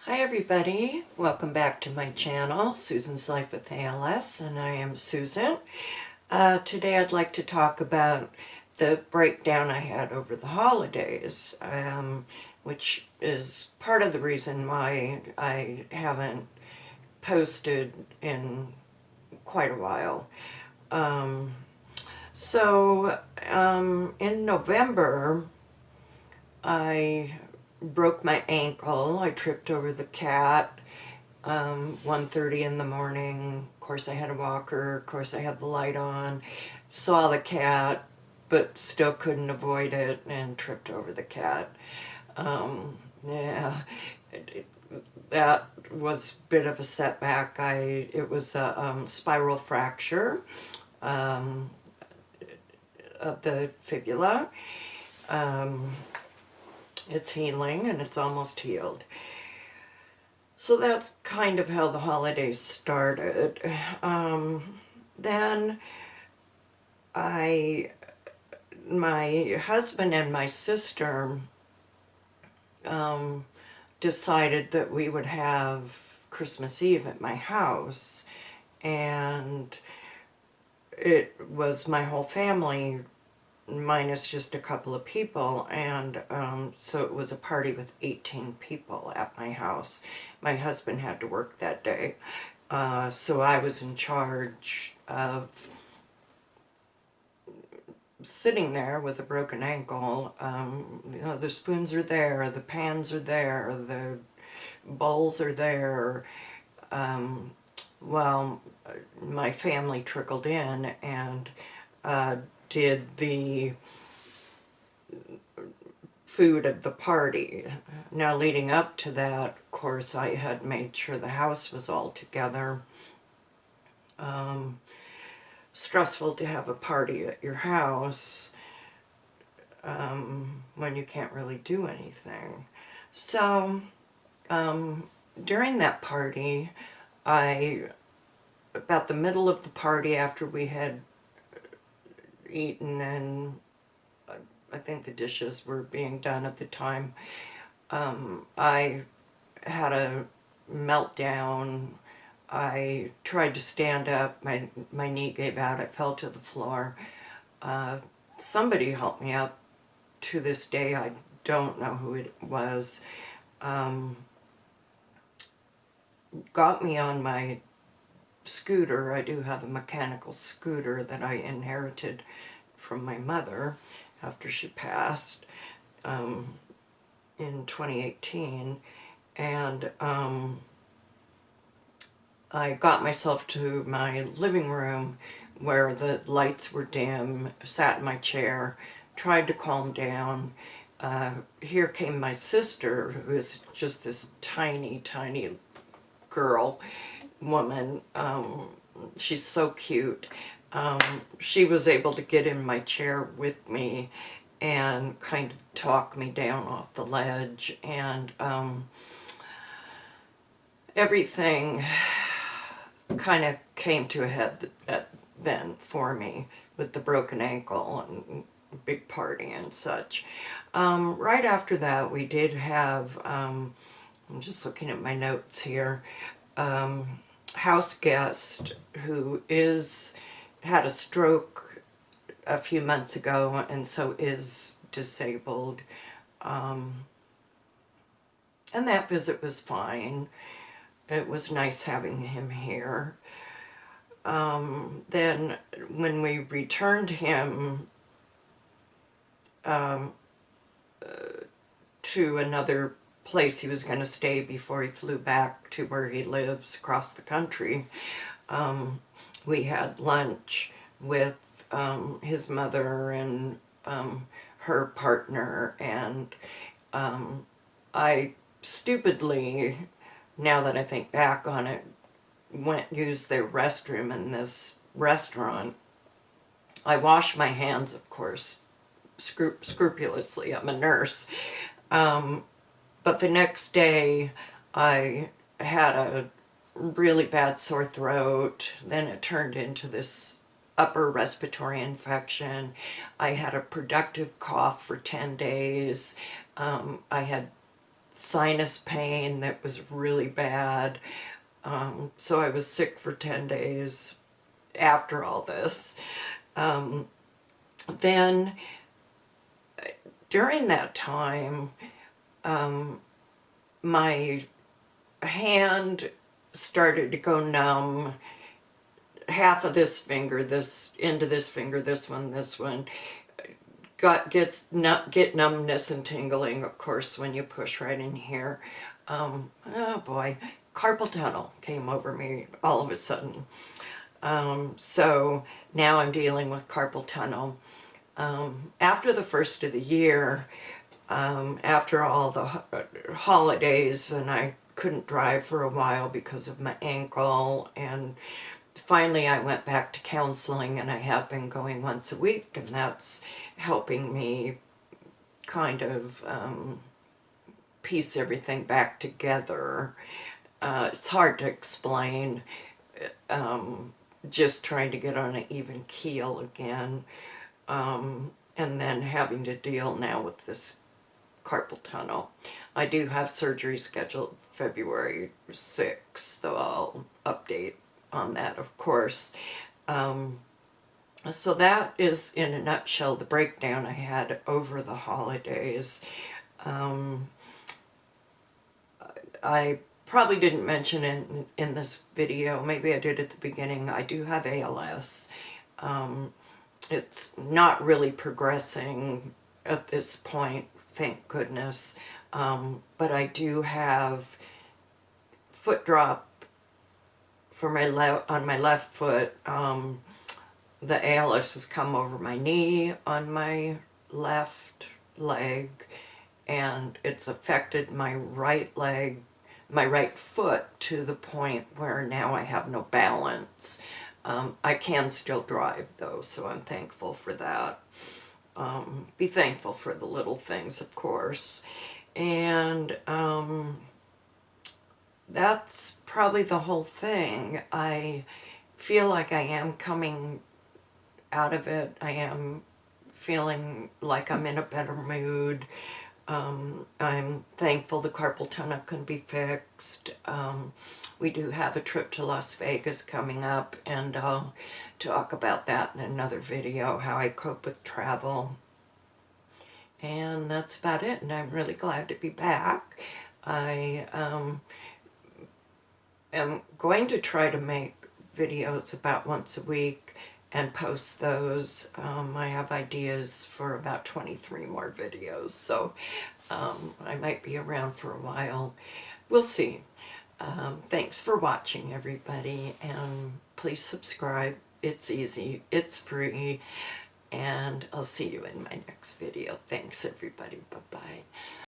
Hi everybody, welcome back to my channel, Susan's Life with ALS, and I am Susan. Today I'd like to talk about the breakdown I had over the holidays, which is part of the reason why I haven't posted in quite a while. Um, in November, I broke my ankle. I tripped over the cat 1:30 in the morning. Of course, I had a walker. Of course, I had the light on. Saw the cat, but still couldn't avoid it and tripped over the cat. Yeah, it, that was a bit of a setback. It was a spiral fracture um, of the fibula. Um, it's healing and it's almost healed. So that's kind of how the holidays started. Then my husband and my sister um, decided that we would have Christmas Eve at my house, and it was my whole family minus just a couple of people, and so it was a party with 18 people at my house. My husband had to work that day, so I was in charge of sitting there with a broken ankle. The spoons are there, the pans are there, the bowls are there. Um, well, my family trickled in and did the food at the party. Now, leading up to that, of course, I had made sure the house was all together. Stressful to have a party at your house when you can't really do anything. So, during that party, about the middle of the party, after we had eaten and I think the dishes were being done at the time, I had a meltdown. I tried to stand up. My knee gave out. I fell to the floor. Somebody helped me up. To this day, I don't know who it was. Got me on my scooter. I do have a mechanical scooter that I inherited from my mother after she passed in 2018. And I got myself to my living room where the lights were dim, sat in my chair, tried to calm down. Here came my sister, who is just this tiny, tiny girl, woman. She's so cute. She was able to get in my chair with me and kind of talk me down off the ledge, and everything kind of came to a head then for me with the broken ankle and big party and such. Right after that, we did have, I'm just looking at my notes here, house guest who had a stroke a few months ago and so is disabled. And that visit was fine. It was nice having him here. Then when we returned him to another place he was going to stay before he flew back to where he lives across the country, we had lunch with his mother and her partner, and I stupidly, now that I think back on it, used their restroom in this restaurant. I wash my hands, of course, scrupulously. I'm a nurse. But the next day, I had a really bad sore throat. Then it turned into this upper respiratory infection. I had a productive cough for 10 days. I had sinus pain that was really bad. So I was sick for 10 days after all this. Then during that time, my hand started to go numb. Half of this finger, this into this finger, this one, get numbness and tingling, of course, when you push right in here. Oh boy, carpal tunnel came over me all of a sudden. So now I'm dealing with carpal tunnel. After the first of the year, after all the holidays, and I couldn't drive for a while because of my ankle, and finally I went back to counseling, and I have been going once a week, and that's helping me kind of piece everything back together. It's hard to explain, just trying to get on an even keel again, and then having to deal now with this carpal tunnel. I do have surgery scheduled February 6th, so I'll update on that, of course. So that is, in a nutshell, the breakdown I had over the holidays. I probably didn't mention in this video, maybe I did at the beginning, I do have ALS. It's not really progressing at this point, thank goodness, but I do have foot drop for on my left foot. The ALS has come over my knee on my left leg, and it's affected my right leg, my right foot, to the point where now I have no balance. I can still drive though, so I'm thankful for that. Be thankful for the little things, of course. And that's probably the whole thing. I feel like I am coming out of it. I am feeling like I'm in a better mood. I'm thankful the carpal tunnel can be fixed. We do have a trip to Las Vegas coming up, and I'll talk about that in another video, how I cope with travel. And that's about it, and I'm really glad to be back. I am going to try to make videos about once a week and post those. I have ideas for about 23 more videos, so I might be around for a while. We'll see. Thanks for watching, everybody, and please subscribe. It's easy, it's free, and I'll see you in my next video. Thanks, everybody. Bye-bye.